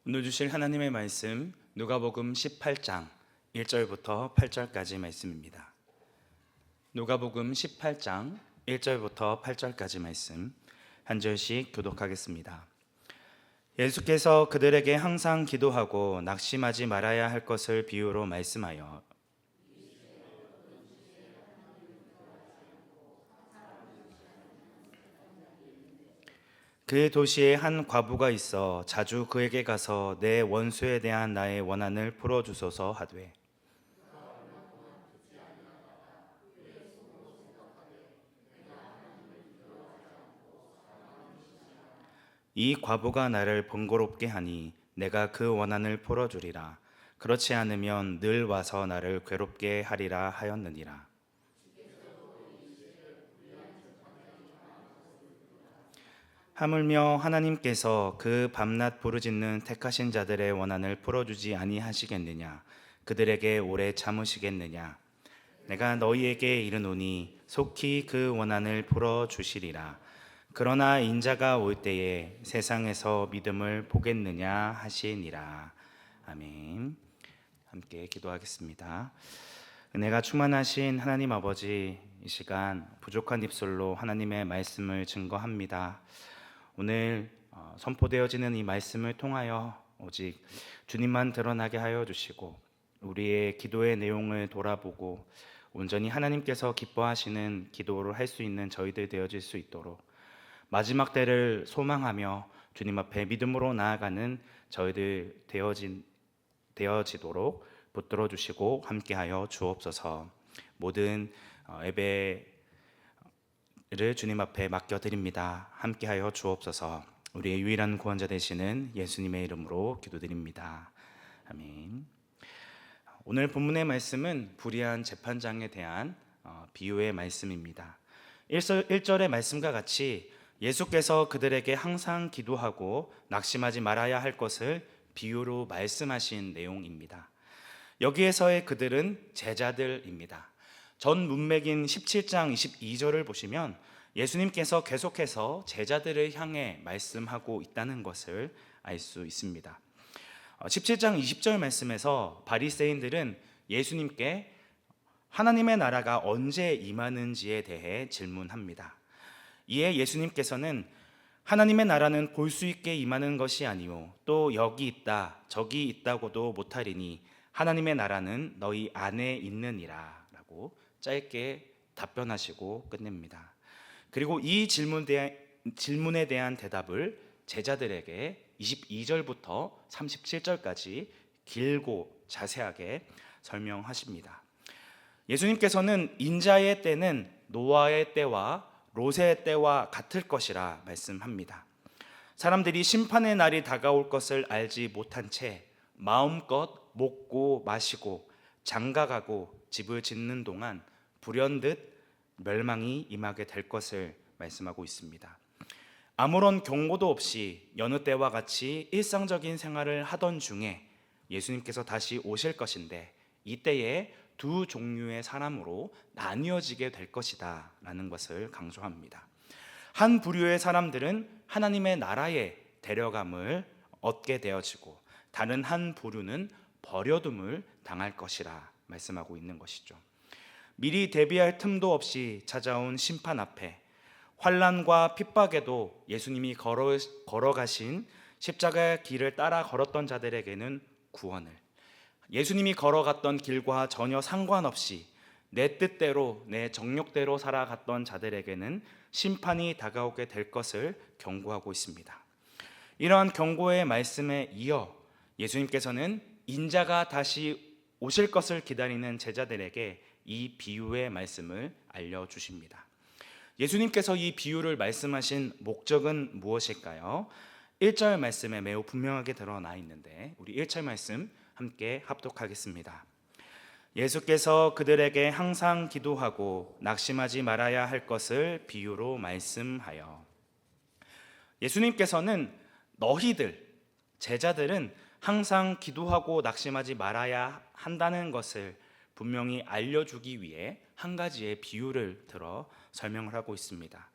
오늘 주실 하나님의 말씀 누가복음 18장 1절부터 8절까지 말씀입니다. 누가복음 18장 1절부터 8절까지 말씀 한 절씩 교독하겠습니다. 예수께서 그들에게 항상 기도하고 낙심하지 말아야 할 것을 비유로 말씀하여 그 도시에 한 과부가 있어 자주 그에게 가서 내 원수에 대한 나의 원한을 풀어주소서 하되 이 과부가 나를 번거롭게 하니 내가 그 원한을 풀어주리라. 그렇지 않으면 늘 와서 나를 괴롭게 하리라 하였느니라. 하물며 하나님께서 그 밤낮 부르짖는 택하신 자들의 원한을 풀어주지 아니하시겠느냐? 그들에게 오래 참으시겠느냐? 내가 너희에게 이르노니 속히 그 원한을 풀어주시리라. 그러나 인자가 올 때에 세상에서 믿음을 보겠느냐 하시니라. 아멘. 함께 기도하겠습니다. 은혜가 충만하신 하나님 아버지, 이 시간 부족한 입술로 하나님의 말씀을 증거합니다. 오늘 선포되어지는 이 말씀을 통하여 오직 주님만 드러나게 하여 주시고 우리의 기도의 내용을 돌아보고 온전히 하나님께서 기뻐하시는 기도를 할 수 있는 저희들 되어질 수 있도록 마지막 때를 소망하며 주님 앞에 믿음으로 나아가는 저희들 되어지도록 붙들어 주시고 함께하여 주옵소서. 모든 예배를 주님 앞에 맡겨드립니다. 함께하여 주옵소서. 우리의 유일한 구원자 되시는 예수님의 이름으로 기도드립니다. 아멘. 오늘 본문의 말씀은 불의한 재판장에 대한 비유의 말씀입니다. 1절의 말씀과 같이 예수께서 그들에게 항상 기도하고 낙심하지 말아야 할 것을 비유로 말씀하신 내용입니다. 여기에서의 그들은 제자들입니다. 전 문맥인 17장 22절을 보시면 예수님께서 계속해서 제자들을 향해 말씀하고 있다는 것을 알 수 있습니다. 17장 20절 말씀에서 바리새인들은 예수님께 하나님의 나라가 언제 임하는지에 대해 질문합니다. 이에 예수님께서는 하나님의 나라는 볼 수 있게 임하는 것이 아니요 또 여기 있다 저기 있다고도 못하리니 하나님의 나라는 너희 안에 있느니라 라고 짧게 답변하시고 끝냅니다. 그리고 이 질문에 대한 대답을 제자들에게 22절부터 37절까지 길고 자세하게 설명하십니다. 예수님께서는 인자의 때는 노아의 때와 롯의 때와 같을 것이라 말씀합니다. 사람들이 심판의 날이 다가올 것을 알지 못한 채 마음껏 먹고 마시고 장가가고 집을 짓는 동안 불현듯 멸망이 임하게 될 것을 말씀하고 있습니다. 아무런 경고도 없이 여느 때와 같이 일상적인 생활을 하던 중에 예수님께서 다시 오실 것인데 이때에 두 종류의 사람으로 나뉘어지게 될 것이다 라는 것을 강조합니다. 한 부류의 사람들은 하나님의 나라에 데려감을 얻게 되어지고 다른 한 부류는 버려둠을 당할 것이라 말씀하고 있는 것이죠. 미리 대비할 틈도 없이 찾아온 심판 앞에 환난과 핍박에도 예수님이 걸어가신 십자가의 길을 따라 걸었던 자들에게는 구원을, 예수님이 걸어갔던 길과 전혀 상관없이 내 뜻대로 내 정욕대로 살아갔던 자들에게는 심판이 다가오게 될 것을 경고하고 있습니다. 이러한 경고의 말씀에 이어 예수님께서는 인자가 다시 오실 것을 기다리는 제자들에게 이 비유의 말씀을 알려주십니다. 예수님께서 이 비유를 말씀하신 목적은 무엇일까요? 1절 말씀에 매우 분명하게 드러나 있는데 우리 1절 말씀 함께 합독하겠습니다. 예수께서 그들에게 항상 기도하고 낙심하지 말아야 할 것을 비유로 말씀하여. 예수님께서는 너희들, 제자들은 항상 기도하고 낙심하지 말아야 한다는 것을 분명히 알려주기 위해 한 가지의 비유를 들어 설명을 하고 있습니다.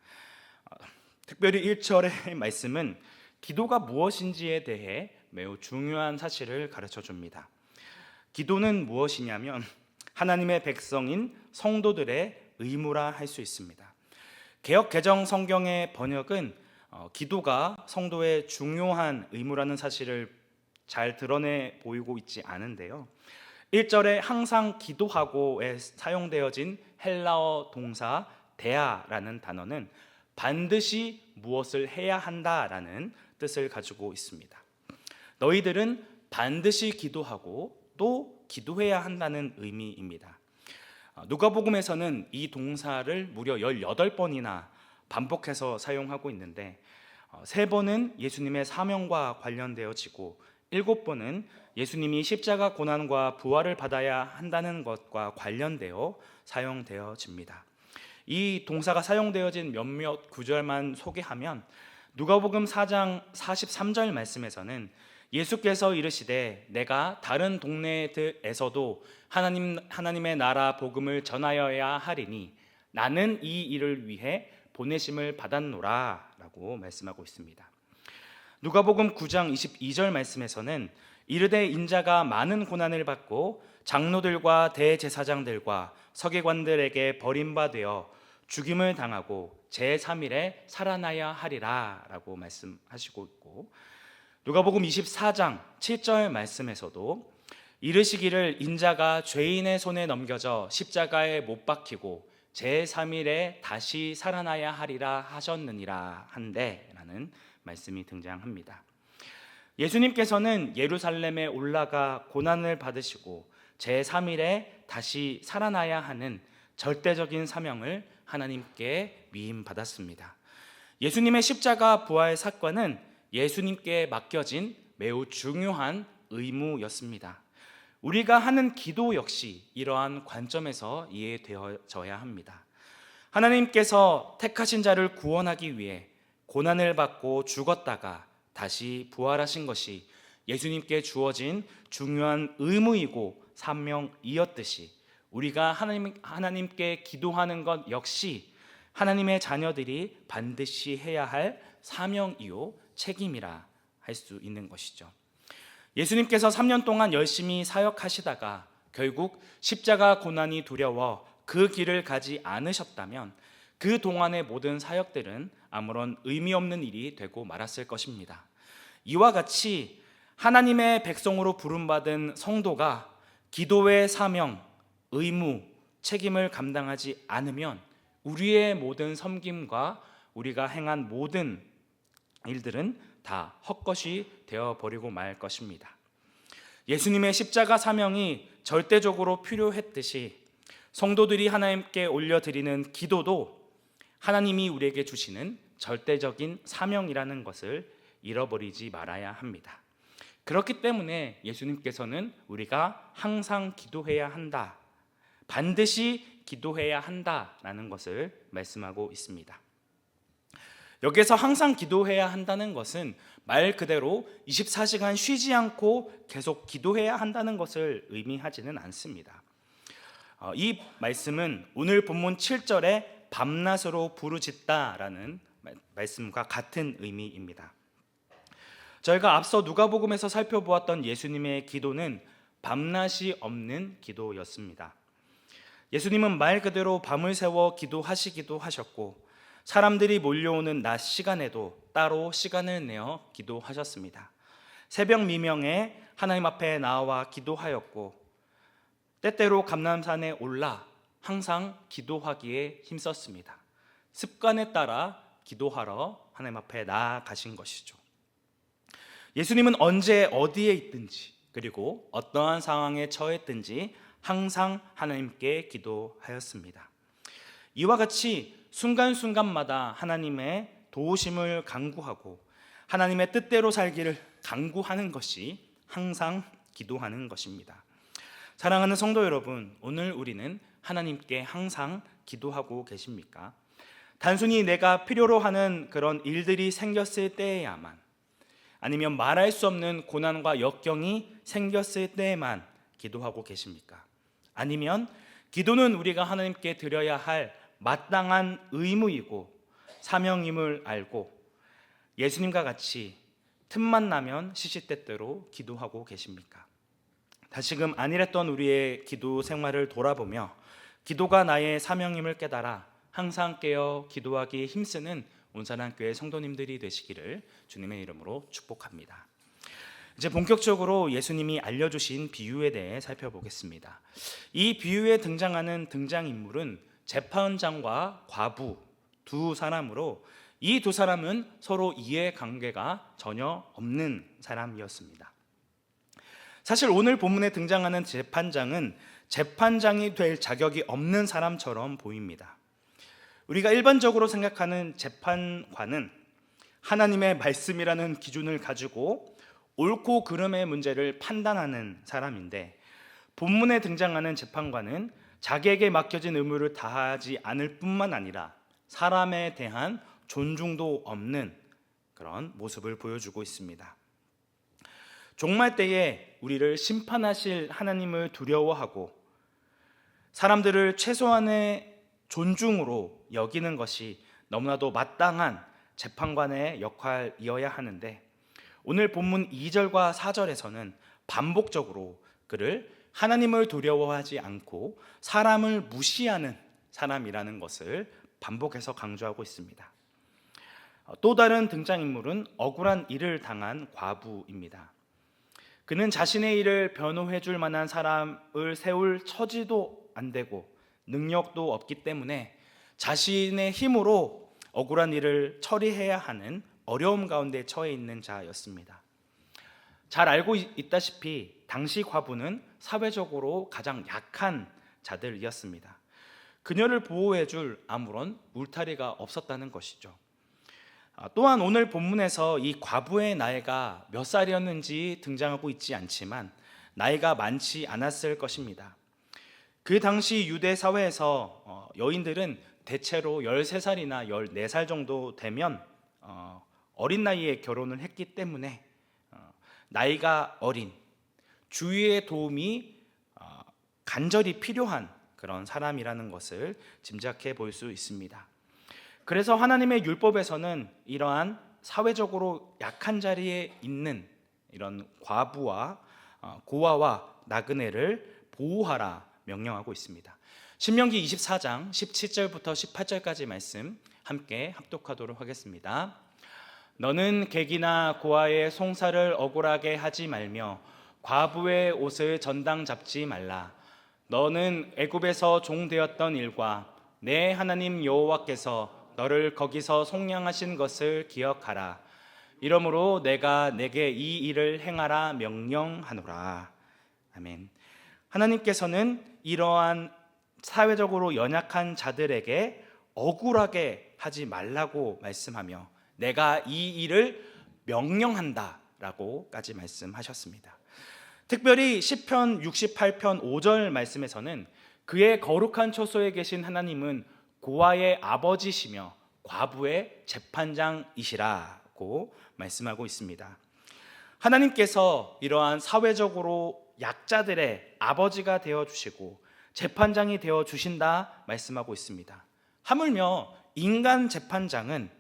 특별히 1절의 말씀은 기도가 무엇인지에 대해 매우 중요한 사실을 가르쳐 줍니다. 기도는 무엇이냐면 하나님의 백성인 성도들의 의무라 할 수 있습니다. 개역 개정 성경의 번역은 기도가 성도의 중요한 의무라는 사실을 잘 드러내 보이고 있지 않은데요. 1절에 항상 기도하고에 사용되어진 헬라어 동사 데아라는 단어는 반드시 무엇을 해야 한다라는 뜻을 가지고 있습니다. 너희들은 반드시 기도하고 또 기도해야 한다는 의미입니다. 누가복음에서는 이 동사를 무려 18번이나 반복해서 사용하고 있는데 3번은 예수님의 사명과 관련되어지고 7번은 예수님이 십자가 고난과 부활을 받아야 한다는 것과 관련되어 사용되어집니다. 이 동사가 사용되어진 몇몇 구절만 소개하면 누가복음 4장 43절 말씀에서는 예수께서 이르시되 내가 다른 동네에서도 하나님의 나라 복음을 전하여야 하리니 나는 이 일을 위해 보내심을 받았노라 라고 말씀하고 있습니다. 누가복음 9장 22절 말씀에서는 이르되 인자가 많은 고난을 받고 장로들과 대제사장들과 서기관들에게 버림받아 죽임을 당하고 제3일에 살아나야 하리라 라고 말씀하시고 있고, 누가복음 24장 7절 말씀에서도 이르시기를 인자가 죄인의 손에 넘겨져 십자가에 못 박히고 제3일에 다시 살아나야 하리라 하셨느니라 한데 라는 말씀이 등장합니다. 예수님께서는 예루살렘에 올라가 고난을 받으시고 제3일에 다시 살아나야 하는 절대적인 사명을 하나님께 위임받았습니다. 예수님의 십자가 부활 사건은 예수님께 맡겨진 매우 중요한 의무였습니다. 우리가 하는 기도 역시 이러한 관점에서 이해되어져야 합니다. 하나님께서 택하신 자를 구원하기 위해 고난을 받고 죽었다가 다시 부활하신 것이 예수님께 주어진 중요한 의무이고 사명이었듯이 우리가 하나님께 기도하는 것 역시 하나님의 자녀들이 반드시 해야 할 사명이요 책임이라 할 수 있는 것이죠. 예수님께서 3년 동안 열심히 사역하시다가 결국 십자가 고난이 두려워 그 길을 가지 않으셨다면 그 동안의 모든 사역들은 아무런 의미 없는 일이 되고 말았을 것입니다. 이와 같이 하나님의 백성으로 부름받은 성도가 기도의 사명, 의무, 책임을 감당하지 않으면 우리의 모든 섬김과 우리가 행한 모든 일들은 다 헛것이 되어버리고 말 것입니다. 예수님의 십자가 사명이 절대적으로 필요했듯이 성도들이 하나님께 올려드리는 기도도 하나님이 우리에게 주시는 절대적인 사명이라는 것을 잃어버리지 말아야 합니다. 그렇기 때문에 예수님께서는 우리가 항상 기도해야 한다, 반드시 기도해야 한다라는 것을 말씀하고 있습니다. 여기서 항상 기도해야 한다는 것은 말 그대로 24시간 쉬지 않고 계속 기도해야 한다는 것을 의미하지는 않습니다. 이 말씀은 오늘 본문 7절에 밤낮으로 부르짖다라는 말씀과 같은 의미입니다. 저희가 앞서 누가복음에서 살펴보았던 예수님의 기도는 밤낮이 없는 기도였습니다. 예수님은 말 그대로 밤을 새워 기도하시기도 하셨고 사람들이 몰려오는 낮 시간에도 따로 시간을 내어 기도하셨습니다. 새벽 미명에 하나님 앞에 나와 기도하였고 때때로 감람산에 올라 항상 기도하기에 힘썼습니다. 습관에 따라 기도하러 하나님 앞에 나아가신 것이죠. 예수님은 언제 어디에 있든지 그리고 어떠한 상황에 처했든지 항상 하나님께 기도하였습니다. 이와 같이 순간순간마다 하나님의 도우심을 간구하고 하나님의 뜻대로 살기를 간구하는 것이 항상 기도하는 것입니다. 사랑하는 성도 여러분, 오늘 우리는 하나님께 항상 기도하고 계십니까? 단순히 내가 필요로 하는 그런 일들이 생겼을 때에야만, 아니면 말할 수 없는 고난과 역경이 생겼을 때에만 기도하고 계십니까? 아니면 기도는 우리가 하나님께 드려야 할 마땅한 의무이고 사명임을 알고 예수님과 같이 틈만 나면 시시때때로 기도하고 계십니까? 다시금 안일했던 우리의 기도 생활을 돌아보며 기도가 나의 사명임을 깨달아 항상 깨어 기도하기 힘쓰는 온산한교회 성도님들이 되시기를 주님의 이름으로 축복합니다. 이제 본격적으로 예수님이 알려주신 비유에 대해 살펴보겠습니다. 이 비유에 등장하는 등장인물은 재판장과 과부 두 사람으로, 이 두 사람은 서로 이해관계가 전혀 없는 사람이었습니다. 사실 오늘 본문에 등장하는 재판장은 재판장이 될 자격이 없는 사람처럼 보입니다. 우리가 일반적으로 생각하는 재판관은 하나님의 말씀이라는 기준을 가지고 옳고 그름의 문제를 판단하는 사람인데, 본문에 등장하는 재판관은 자기에게 맡겨진 의무를 다하지 않을 뿐만 아니라 사람에 대한 존중도 없는 그런 모습을 보여주고 있습니다. 종말 때에 우리를 심판하실 하나님을 두려워하고 사람들을 최소한의 존중으로 여기는 것이 너무나도 마땅한 재판관의 역할이어야 하는데, 오늘 본문 2절과 4절에서는 반복적으로 그를 하나님을 두려워하지 않고 사람을 무시하는 사람이라는 것을 반복해서 강조하고 있습니다. 또 다른 등장인물은 억울한 일을 당한 과부입니다. 그는 자신의 일을 변호해 줄 만한 사람을 세울 처지도 안 되고 능력도 없기 때문에 자신의 힘으로 억울한 일을 처리해야 하는 어려움 가운데 처해 있는 자였습니다. 잘 알고 있다시피 당시 과부는 사회적으로 가장 약한 자들이었습니다. 그녀를 보호해 줄 아무런 울타리가 없었다는 것이죠. 또한 오늘 본문에서 이 과부의 나이가 몇 살이었는지 등장하고 있지 않지만 나이가 많지 않았을 것입니다. 그 당시 유대 사회에서 여인들은 대체로 13살이나 14살 정도 되면 어린 나이에 결혼을 했기 때문에 나이가 어린, 주위의 도움이 간절히 필요한 그런 사람이라는 것을 짐작해 볼 수 있습니다. 그래서 하나님의 율법에서는 이러한 사회적으로 약한 자리에 있는 이런 과부와 고아와 나그네를 보호하라 명령하고 있습니다. 신명기 24장 17절부터 18절까지 말씀 함께 합독하도록 하겠습니다. 너는 객이나 고아의 송사를 억울하게 하지 말며 과부의 옷을 전당 잡지 말라. 너는 애굽에서 종되었던 일과 내 하나님 여호와께서 너를 거기서 속량하신 것을 기억하라. 이러므로 내가 내게 이 일을 행하라 명령하노라. 아멘. 하나님께서는 이러한 사회적으로 연약한 자들에게 억울하게 하지 말라고 말씀하며 내가 이 일을 명령한다라고까지 말씀하셨습니다. 특별히 시편 68편 5절 말씀에서는 그의 거룩한 처소에 계신 하나님은 고아의 아버지시며 과부의 재판장이시라고 말씀하고 있습니다. 하나님께서 이러한 사회적으로 약자들의 아버지가 되어주시고 재판장이 되어주신다 말씀하고 있습니다. 하물며 인간 재판장은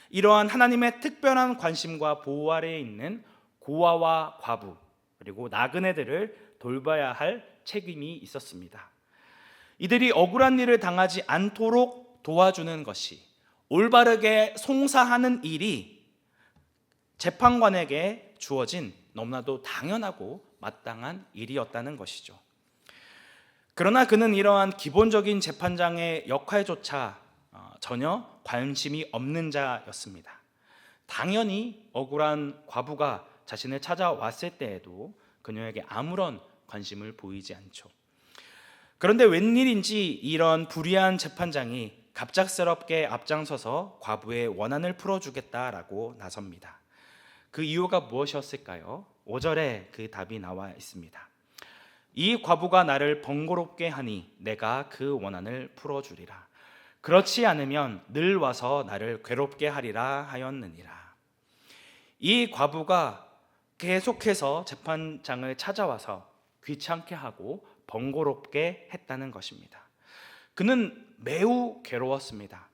이러한 하나님의 특별한 관심과 보호 아래에 있는 고아와 과부 그리고 나그네들을 돌봐야 할 책임이 있었습니다. 이들이 억울한 일을 당하지 않도록 도와주는 것이, 올바르게 송사하는 일이 재판관에게 주어진 너무나도 당연하고 마땅한 일이었다는 것이죠. 그러나 그는 이러한 기본적인 재판장의 역할조차 전혀 관심이 없는 자였습니다. 당연히 억울한 과부가 자신을 찾아왔을 때에도 그녀에게 아무런 관심을 보이지 않죠. 그런데 웬일인지 이런 불의한 재판장이 갑작스럽게 앞장서서 과부의 원한을 풀어주겠다라고 나섭니다. 그 이유가 무엇이었을까요? 5절에 그 답이 나와 있습니다. 이 과부가 나를 번거롭게 하니 내가 그 원한을 풀어주리라. 그렇지 않으면 늘 와서 나를 괴롭게 하리라 하였느니라. 이 과부가 계속해서 재판장을 찾아와서 귀찮게 하고 번거롭게 했다는 것입니다. 그는 매우 괴로웠습니다.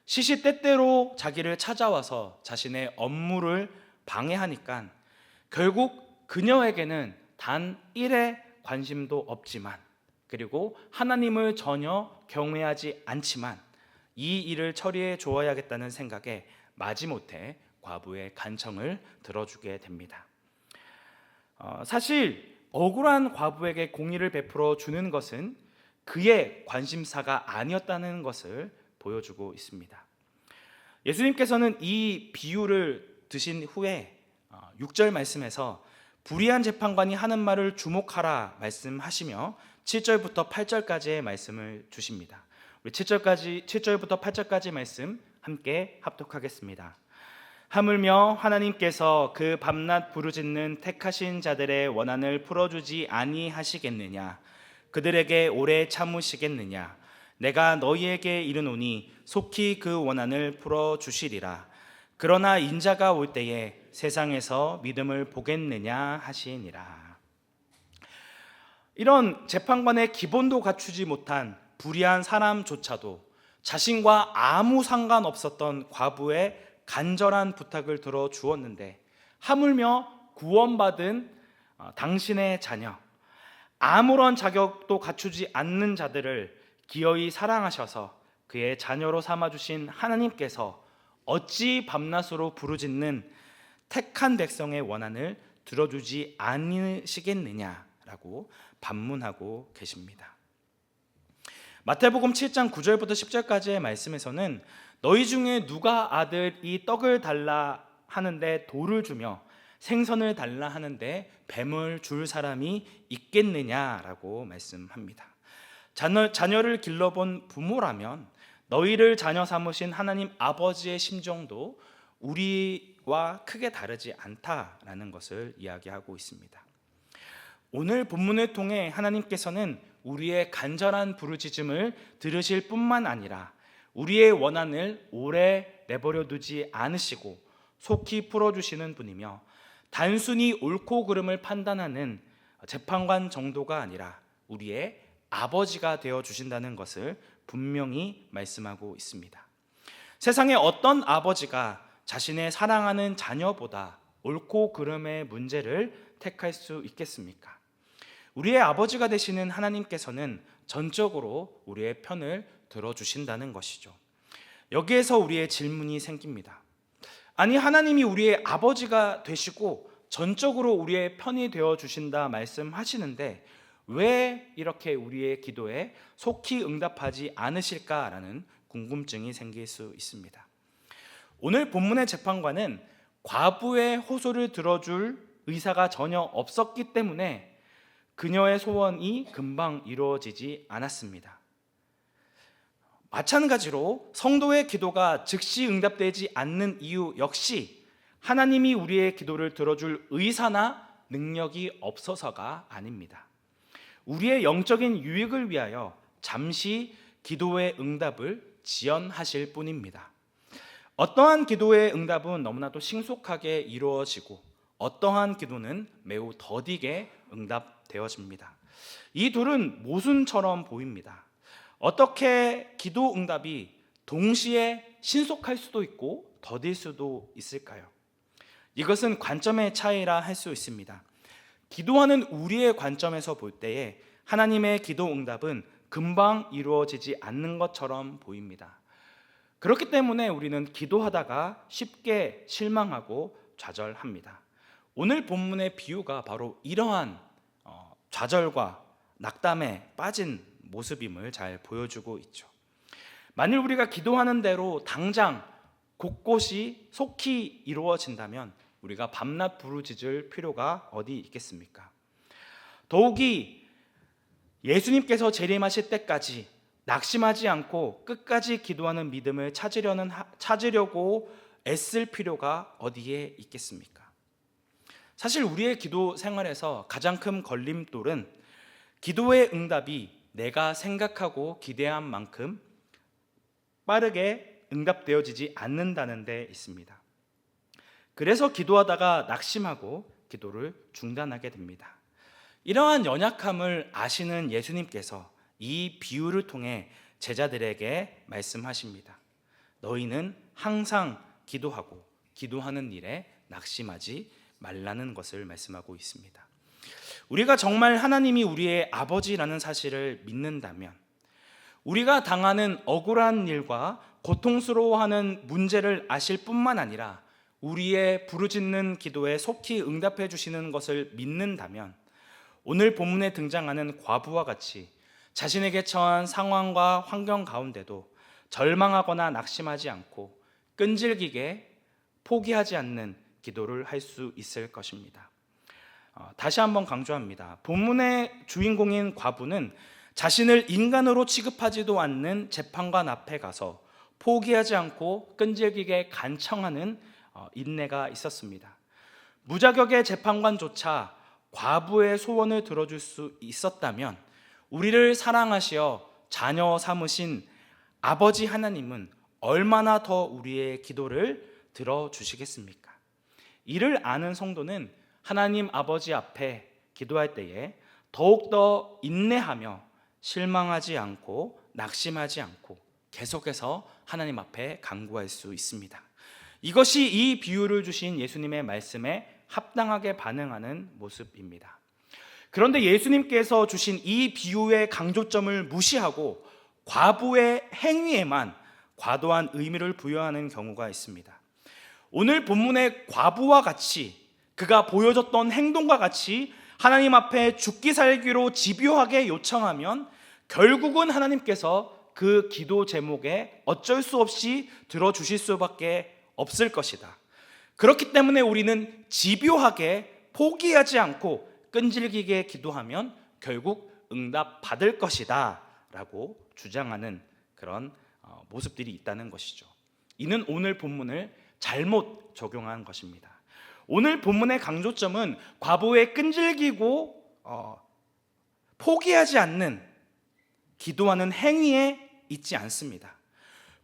시시때때로 자기를 찾아와서 자신의 업무를 방해하니까 결국 그녀에게는 단 1의 관심도 없지만, 그리고 하나님을 전혀 경외하지 않지만 이 일을 처리해 주어야겠다는 생각에 마지못해 과부의 간청을 들어주게 됩니다. 사실 억울한 과부에게 공의를 베풀어 주는 것은 그의 관심사가 아니었다는 것을 보여주고 있습니다. 예수님께서는 이 비유를 드신 후에 6절 말씀에서 불의한 재판관이 하는 말을 주목하라 말씀하시며 7절부터 8절까지의 말씀을 주십니다. 우리 7절부터 8절까지 말씀 함께 합독하겠습니다. 하물며 하나님께서 그 밤낮 부르짖는 택하신 자들의 원한을 풀어주지 아니하시겠느냐? 그들에게 오래 참으시겠느냐? 내가 너희에게 이르노니 속히 그 원한을 풀어주시리라. 그러나 인자가 올 때에 세상에서 믿음을 보겠느냐 하시니라. 이런 재판관의 기본도 갖추지 못한 불의한 사람조차도 자신과 아무 상관없었던 과부의 간절한 부탁을 들어 주었는데, 하물며 구원받은 당신의 자녀, 아무런 자격도 갖추지 않는 자들을 기어이 사랑하셔서 그의 자녀로 삼아주신 하나님께서 어찌 밤낮으로 부르짖는 택한 백성의 원한을 들어주지 않으시겠느냐라고 반문하고 계십니다. 마태복음 7장 9절부터 10절까지의 말씀에서는 너희 중에 누가 아들이 떡을 달라 하는데 돌을 주며 생선을 달라 하는데 뱀을 줄 사람이 있겠느냐라고 말씀합니다. 자녀를 길러본 부모라면 너희를 자녀 삼으신 하나님 아버지의 심정도 우리와 크게 다르지 않다라는 것을 이야기하고 있습니다. 오늘 본문을 통해 하나님께서는 우리의 간절한 부르짖음을 들으실 뿐만 아니라 우리의 원한을 오래 내버려 두지 않으시고 속히 풀어주시는 분이며, 단순히 옳고 그름을 판단하는 재판관 정도가 아니라 우리의 아버지가 되어주신다는 것을 분명히 말씀하고 있습니다. 세상에 어떤 아버지가 자신의 사랑하는 자녀보다 옳고 그름의 문제를 택할 수 있겠습니까? 우리의 아버지가 되시는 하나님께서는 전적으로 우리의 편을 들어주신다는 것이죠. 여기에서 우리의 질문이 생깁니다. 아니, 하나님이 우리의 아버지가 되시고 전적으로 우리의 편이 되어주신다 말씀하시는데 왜 이렇게 우리의 기도에 속히 응답하지 않으실까라는 궁금증이 생길 수 있습니다. 오늘 본문의 재판관은 과부의 호소를 들어줄 의사가 전혀 없었기 때문에 그녀의 소원이 금방 이루어지지 않았습니다. 마찬가지로 성도의 기도가 즉시 응답되지 않는 이유 역시 하나님이 우리의 기도를 들어줄 의사나 능력이 없어서가 아닙니다. 우리의 영적인 유익을 위하여 잠시 기도의 응답을 지연하실 뿐입니다. 어떠한 기도의 응답은 너무나도 신속하게 이루어지고 어떠한 기도는 매우 더디게 응답되어집니다. 이 둘은 모순처럼 보입니다. 어떻게 기도 응답이 동시에 신속할 수도 있고 더딜 수도 있을까요? 이것은 관점의 차이라 할 수 있습니다. 기도하는 우리의 관점에서 볼 때에 하나님의 기도 응답은 금방 이루어지지 않는 것처럼 보입니다. 그렇기 때문에 우리는 기도하다가 쉽게 실망하고 좌절합니다. 오늘 본문의 비유가 바로 이러한 좌절과 낙담에 빠진 모습임을 잘 보여주고 있죠. 만일 우리가 기도하는 대로 당장 곳곳이 속히 이루어진다면 우리가 밤낮 부르짖을 필요가 어디 있겠습니까? 더욱이 예수님께서 재림하실 때까지 낙심하지 않고 끝까지 기도하는 믿음을 찾으려고 애쓸 필요가 어디에 있겠습니까? 사실 우리의 기도 생활에서 가장 큰 걸림돌은 기도의 응답이 내가 생각하고 기대한 만큼 빠르게 응답되어지지 않는다는 데 있습니다. 그래서 기도하다가 낙심하고 기도를 중단하게 됩니다. 이러한 연약함을 아시는 예수님께서 이 비유를 통해 제자들에게 말씀하십니다. 너희는 항상 기도하고 기도하는 일에 낙심하지 말라는 것을 말씀하고 있습니다. 우리가 정말 하나님이 우리의 아버지라는 사실을 믿는다면, 우리가 당하는 억울한 일과 고통스러워하는 문제를 아실 뿐만 아니라 우리의 부르짖는 기도에 속히 응답해 주시는 것을 믿는다면, 오늘 본문에 등장하는 과부와 같이 자신에게 처한 상황과 환경 가운데도 절망하거나 낙심하지 않고 끈질기게 포기하지 않는 기도를 할 수 있을 것입니다. 다시 한번 강조합니다. 본문의 주인공인 과부는 자신을 인간으로 취급하지도 않는 재판관 앞에 가서 포기하지 않고 끈질기게 간청하는 인내가 있었습니다. 무자격의 재판관조차 과부의 소원을 들어줄 수 있었다면, 우리를 사랑하시어 자녀 삼으신 아버지 하나님은 얼마나 더 우리의 기도를 들어주시겠습니까? 이를 아는 성도는 하나님 아버지 앞에 기도할 때에 더욱더 인내하며 실망하지 않고 낙심하지 않고 계속해서 하나님 앞에 간구할 수 있습니다. 이것이 이 비유를 주신 예수님의 말씀에 합당하게 반응하는 모습입니다. 그런데 예수님께서 주신 이 비유의 강조점을 무시하고 과부의 행위에만 과도한 의미를 부여하는 경우가 있습니다. 오늘 본문의 과부와 같이, 그가 보여줬던 행동과 같이 하나님 앞에 죽기 살기로 집요하게 요청하면 결국은 하나님께서 그 기도 제목에 어쩔 수 없이 들어주실 수밖에 없을 것이다. 그렇기 때문에 우리는 집요하게 포기하지 않고 끈질기게 기도하면 결국 응답 받을 것이다 라고 주장하는 그런 모습들이 있다는 것이죠. 이는 오늘 본문을 잘못 적용한 것입니다. 오늘 본문의 강조점은 과부의 끈질기고 포기하지 않는 기도하는 행위에 있지 않습니다.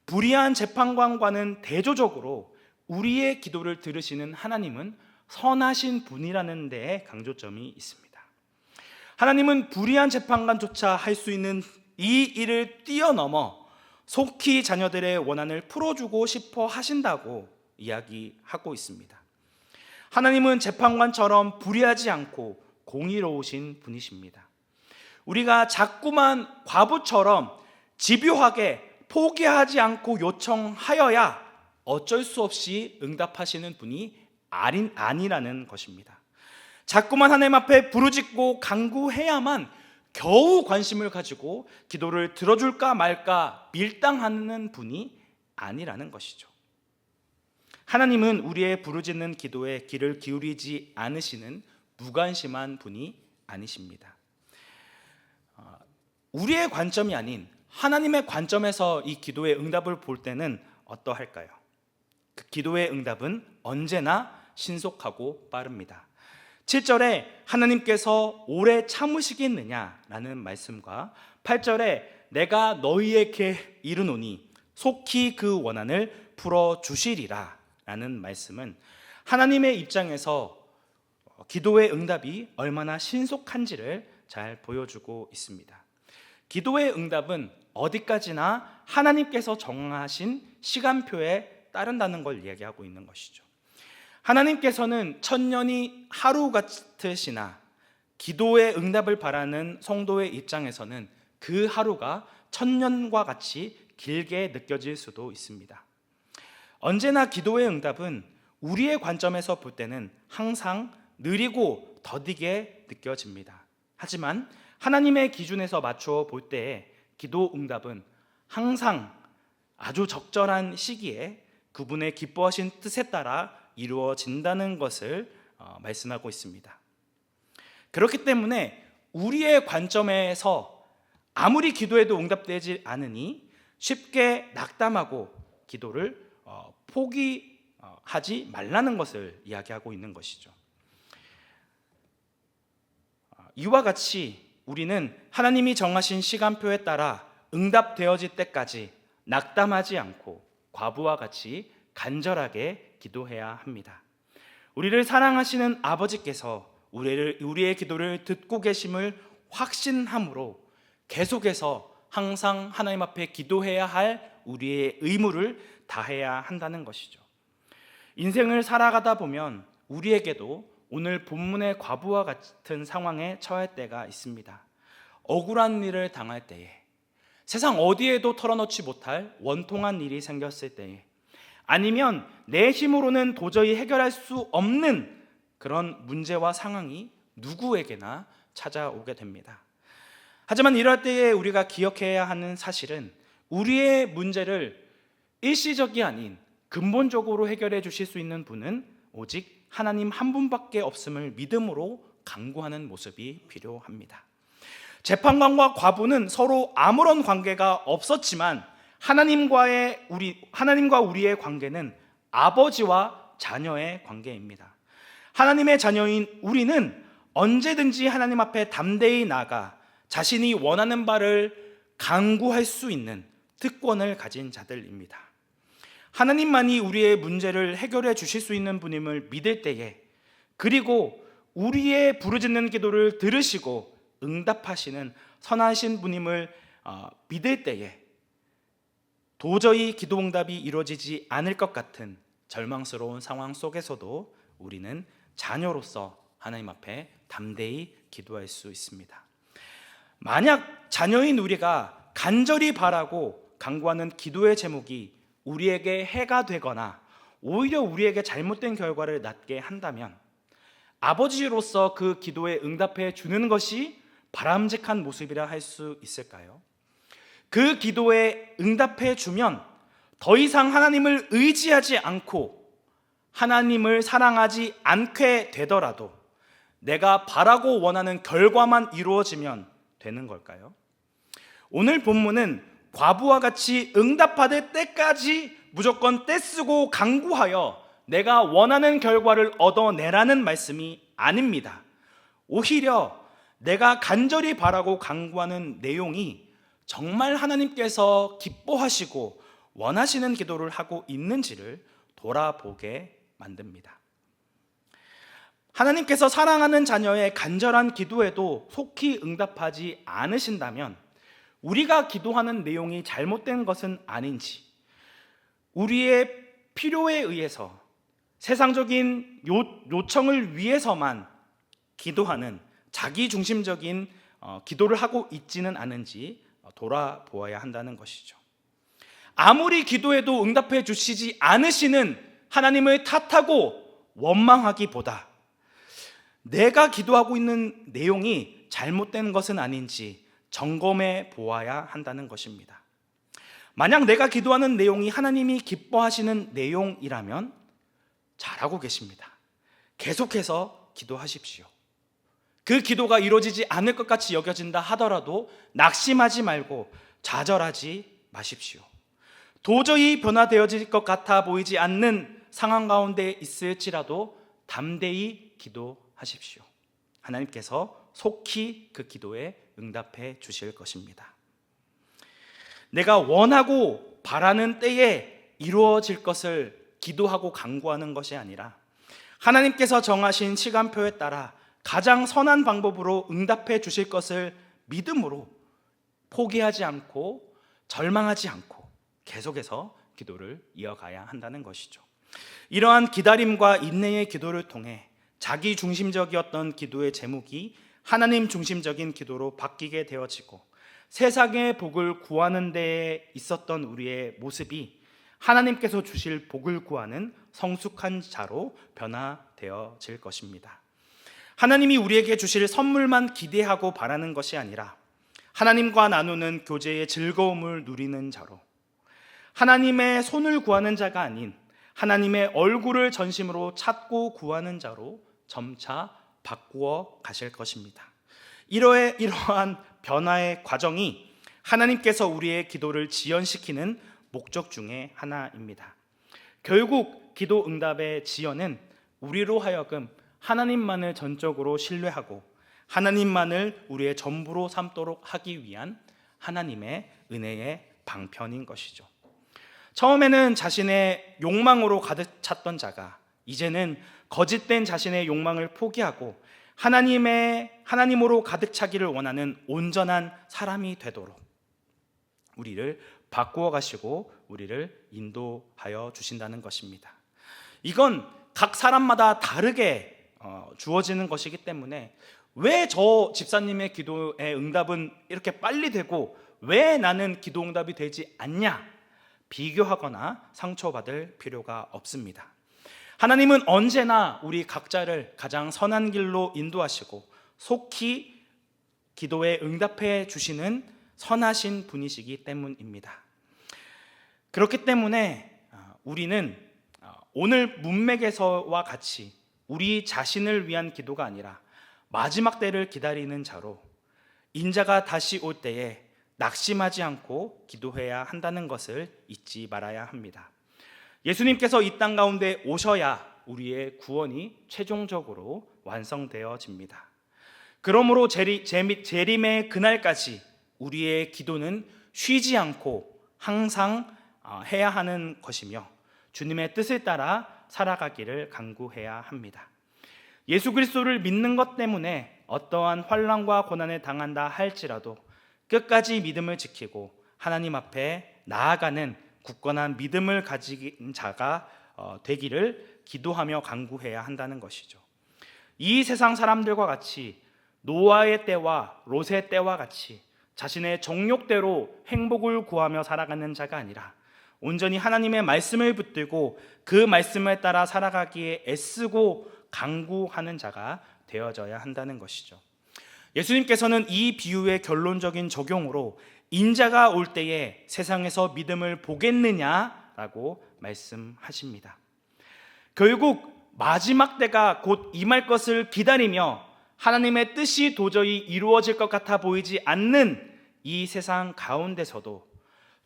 불의한 재판관과는 대조적으로 우리의 기도를 들으시는 하나님은 선하신 분이라는 데에 강조점이 있습니다. 하나님은 불의한 재판관조차 할 수 있는 이 일을 뛰어넘어 속히 자녀들의 원한을 풀어주고 싶어 하신다고 이야기하고 있습니다. 하나님은 재판관처럼 불의하지 않고 공의로우신 분이십니다. 우리가 자꾸만 과부처럼 집요하게 포기하지 않고 요청하여야 어쩔 수 없이 응답하시는 분이 아니라는 것입니다. 자꾸만 하나님 앞에 부르짖고 간구해야만 겨우 관심을 가지고 기도를 들어줄까 말까 밀당하는 분이 아니라는 것이죠. 하나님은 우리의 부르짖는 기도에 귀를 기울이지 않으시는 무관심한 분이 아니십니다. 우리의 관점이 아닌 하나님의 관점에서 이 기도의 응답을 볼 때는 어떠할까요? 그 기도의 응답은 언제나 신속하고 빠릅니다. 7절에 하나님께서 오래 참으시겠느냐라는 말씀과 8절에 내가 너희에게 이르노니 속히 그 원한을 풀어주시리라 라는 말씀은 하나님의 입장에서 기도의 응답이 얼마나 신속한지를 잘 보여주고 있습니다. 기도의 응답은 어디까지나 하나님께서 정하신 시간표에 따른다는 걸 이야기하고 있는 것이죠. 하나님께서는 천년이 하루 같으시나 기도의 응답을 바라는 성도의 입장에서는 그 하루가 천년과 같이 길게 느껴질 수도 있습니다. 언제나 기도의 응답은 우리의 관점에서 볼 때는 항상 느리고 더디게 느껴집니다. 하지만 하나님의 기준에서 맞춰 볼 때에 기도 응답은 항상 아주 적절한 시기에 그분의 기뻐하신 뜻에 따라 이루어진다는 것을 말씀하고 있습니다. 그렇기 때문에 우리의 관점에서 아무리 기도해도 응답되지 않으니 쉽게 낙담하고 기도를 포기하지 말라는 것을 이야기하고 있는 것이죠. 이와 같이 우리는 하나님이 정하신 시간표에 따라 응답되어질 때까지 낙담하지 않고 과부와 같이 간절하게 기도해야 합니다. 우리를 사랑하시는 아버지께서 우리의 기도를 듣고 계심을 확신함으로 계속해서 항상 하나님 앞에 기도해야 할 우리의 의무를 다해야 한다는 것이죠. 인생을 살아가다 보면 우리에게도 오늘 본문의 과부와 같은 상황에 처할 때가 있습니다. 억울한 일을 당할 때에, 세상 어디에도 털어놓지 못할 원통한 일이 생겼을 때에, 아니면 내 힘으로는 도저히 해결할 수 없는 그런 문제와 상황이 누구에게나 찾아오게 됩니다. 하지만 이럴 때에 우리가 기억해야 하는 사실은 우리의 문제를 일시적이 아닌 근본적으로 해결해 주실 수 있는 분은 오직 하나님 한 분밖에 없음을 믿음으로 간구하는 모습이 필요합니다. 재판관과 과부는 서로 아무런 관계가 없었지만 하나님과 우리의 관계는 아버지와 자녀의 관계입니다. 하나님의 자녀인 우리는 언제든지 하나님 앞에 담대히 나가 자신이 원하는 바를 간구할 수 있는 특권을 가진 자들입니다. 하나님만이 우리의 문제를 해결해 주실 수 있는 분임을 믿을 때에, 그리고 우리의 부르짖는 기도를 들으시고 응답하시는 선하신 분임을 믿을 때에 도저히 기도 응답이 이루어지지 않을 것 같은 절망스러운 상황 속에서도 우리는 자녀로서 하나님 앞에 담대히 기도할 수 있습니다. 만약 자녀인 우리가 간절히 바라고 간구하는 기도의 제목이 우리에게 해가 되거나 오히려 우리에게 잘못된 결과를 낳게 한다면 아버지로서 그 기도에 응답해 주는 것이 바람직한 모습이라 할 수 있을까요? 그 기도에 응답해 주면 더 이상 하나님을 의지하지 않고 하나님을 사랑하지 않게 되더라도 내가 바라고 원하는 결과만 이루어지면 되는 걸까요? 오늘 본문은 과부와 같이 응답받을 때까지 무조건 떼쓰고 간구하여 내가 원하는 결과를 얻어내라는 말씀이 아닙니다. 오히려 내가 간절히 바라고 간구하는 내용이 정말 하나님께서 기뻐하시고 원하시는 기도를 하고 있는지를 돌아보게 만듭니다. 하나님께서 사랑하는 자녀의 간절한 기도에도 속히 응답하지 않으신다면 우리가 기도하는 내용이 잘못된 것은 아닌지, 우리의 필요에 의해서 세상적인 요청을 위해서만 기도하는 자기중심적인 기도를 하고 있지는 않은지 돌아보아야 한다는 것이죠. 아무리 기도해도 응답해 주시지 않으시는 하나님을 탓하고 원망하기보다 내가 기도하고 있는 내용이 잘못된 것은 아닌지 점검해 보아야 한다는 것입니다. 만약 내가 기도하는 내용이 하나님이 기뻐하시는 내용이라면 잘하고 계십니다. 계속해서 기도하십시오. 그 기도가 이루어지지 않을 것 같이 여겨진다 하더라도 낙심하지 말고 좌절하지 마십시오. 도저히 변화되어질 것 같아 보이지 않는 상황 가운데 있을지라도 담대히 기도하십시오. 하나님께서 속히 그 기도에 응답해 주실 것입니다. 내가 원하고 바라는 때에 이루어질 것을 기도하고 간구하는 것이 아니라 하나님께서 정하신 시간표에 따라 가장 선한 방법으로 응답해 주실 것을 믿음으로 포기하지 않고 절망하지 않고 계속해서 기도를 이어가야 한다는 것이죠. 이러한 기다림과 인내의 기도를 통해 자기 중심적이었던 기도의 제목이 하나님 중심적인 기도로 바뀌게 되어지고 세상의 복을 구하는 데에 있었던 우리의 모습이 하나님께서 주실 복을 구하는 성숙한 자로 변화되어질 것입니다. 하나님이 우리에게 주실 선물만 기대하고 바라는 것이 아니라 하나님과 나누는 교제의 즐거움을 누리는 자로, 하나님의 손을 구하는 자가 아닌 하나님의 얼굴을 전심으로 찾고 구하는 자로 점차 바꾸어 가실 것입니다. 이러한 변화의 과정이 하나님께서 우리의 기도를 지연시키는 목적 중에 하나입니다. 결국 기도 응답의 지연은 우리로 하여금 하나님만을 전적으로 신뢰하고 하나님만을 우리의 전부로 삼도록 하기 위한 하나님의 은혜의 방편인 것이죠. 처음에는 자신의 욕망으로 가득 찼던 자가 이제는 거짓된 자신의 욕망을 포기하고 하나님으로 가득 차기를 원하는 온전한 사람이 되도록 우리를 바꾸어 가시고 우리를 인도하여 주신다는 것입니다. 이건 각 사람마다 다르게 주어지는 것이기 때문에 왜 저 집사님의 기도의 응답은 이렇게 빨리 되고 왜 나는 기도 응답이 되지 않냐, 비교하거나 상처받을 필요가 없습니다. 하나님은 언제나 우리 각자를 가장 선한 길로 인도하시고 속히 기도에 응답해 주시는 선하신 분이시기 때문입니다. 그렇기 때문에 우리는 오늘 문맥에서와 같이 우리 자신을 위한 기도가 아니라 마지막 때를 기다리는 자로 인자가 다시 올 때에 낙심하지 않고 기도해야 한다는 것을 잊지 말아야 합니다. 예수님께서 이 땅 가운데 오셔야 우리의 구원이 최종적으로 완성되어집니다. 그러므로 재림의 그날까지 우리의 기도는 쉬지 않고 항상 해야 하는 것이며 주님의 뜻을 따라 살아가기를 간구해야 합니다. 예수 그리스도를 믿는 것 때문에 어떠한 환난과 고난을 당한다 할지라도 끝까지 믿음을 지키고 하나님 앞에 나아가는 굳건한 믿음을 가진 자가 되기를 기도하며 간구해야 한다는 것이죠. 이 세상 사람들과 같이 노아의 때와 롯의 때와 같이 자신의 정욕대로 행복을 구하며 살아가는 자가 아니라 온전히 하나님의 말씀을 붙들고 그 말씀을 따라 살아가기에 애쓰고 간구하는 자가 되어져야 한다는 것이죠. 예수님께서는 이 비유의 결론적인 적용으로 인자가 올 때에 세상에서 믿음을 보겠느냐라고 말씀하십니다. 결국 마지막 때가 곧 임할 것을 기다리며 하나님의 뜻이 도저히 이루어질 것 같아 보이지 않는 이 세상 가운데서도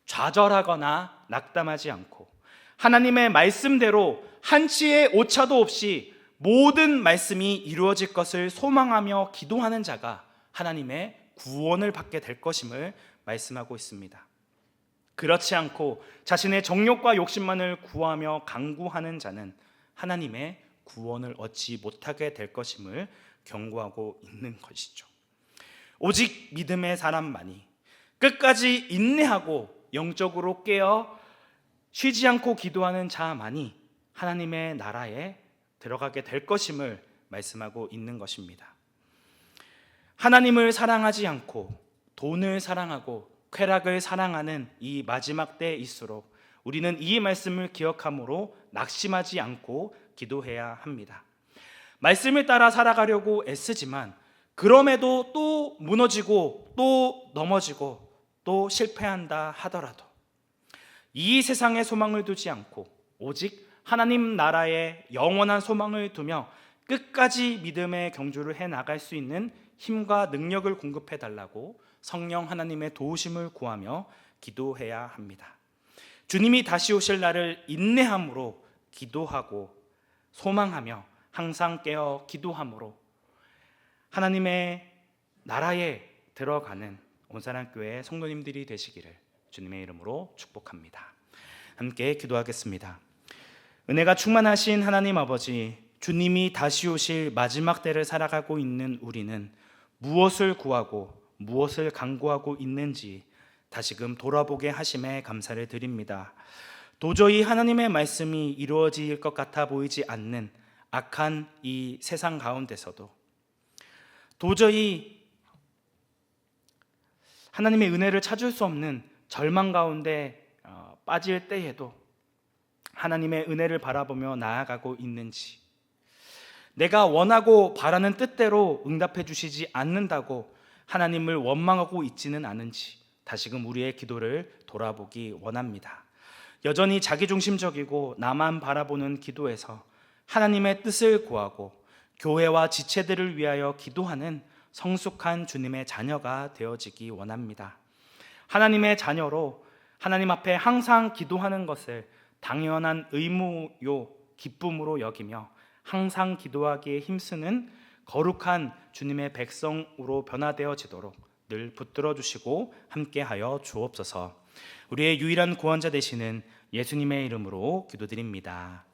좌절하거나 낙담하지 않고 하나님의 말씀대로 한치의 오차도 없이 모든 말씀이 이루어질 것을 소망하며 기도하는 자가 하나님의 구원을 받게 될 것임을 말씀하고 있습니다. 그렇지 않고 자신의 정욕과 욕심만을 구하며 간구하는 자는 하나님의 구원을 얻지 못하게 될 것임을 경고하고 있는 것이죠. 오직 믿음의 사람만이 끝까지 인내하고 영적으로 깨어 쉬지 않고 기도하는 자만이 하나님의 나라에 들어가게 될 것임을 말씀하고 있는 것입니다. 하나님을 사랑하지 않고 돈을 사랑하고 쾌락을 사랑하는 이 마지막 때일수록 우리는 이 말씀을 기억함으로 낙심하지 않고 기도해야 합니다. 말씀을 따라 살아가려고 애쓰지만 그럼에도 또 무너지고 또 넘어지고 또 실패한다 하더라도 이 세상에 소망을 두지 않고 오직 하나님 나라에 영원한 소망을 두며 끝까지 믿음의 경주를 해나갈 수 있는 힘과 능력을 공급해 달라고 성령 하나님의 도우심을 구하며 기도해야 합니다. 주님이 다시 오실 날을 인내함으로 기도하고 소망하며 항상 깨어 기도함으로 하나님의 나라에 들어가는 온사랑교회 성도님들이 되시기를 주님의 이름으로 축복합니다. 함께 기도하겠습니다. 은혜가 충만하신 하나님 아버지, 주님이 다시 오실 마지막 때를 살아가고 있는 우리는 무엇을 구하고 무엇을 간구하고 있는지 다시금 돌아보게 하심에 감사를 드립니다. 도저히 하나님의 말씀이 이루어질 것 같아 보이지 않는 악한 이 세상 가운데서도 도저히 하나님의 은혜를 찾을 수 없는 절망 가운데 빠질 때에도 하나님의 은혜를 바라보며 나아가고 있는지, 내가 원하고 바라는 뜻대로 응답해 주시지 않는다고 하나님을 원망하고 있지는 않은지 다시금 우리의 기도를 돌아보기 원합니다. 여전히 자기중심적이고 나만 바라보는 기도에서 하나님의 뜻을 구하고 교회와 지체들을 위하여 기도하는 성숙한 주님의 자녀가 되어지기 원합니다. 하나님의 자녀로 하나님 앞에 항상 기도하는 것을 당연한 의무요 기쁨으로 여기며 항상 기도하기에 힘쓰는 거룩한 주님의 백성으로 변화되어지도록 늘 붙들어 주시고 함께하여 주옵소서. 우리의 유일한 구원자 되시는 예수님의 이름으로 기도드립니다.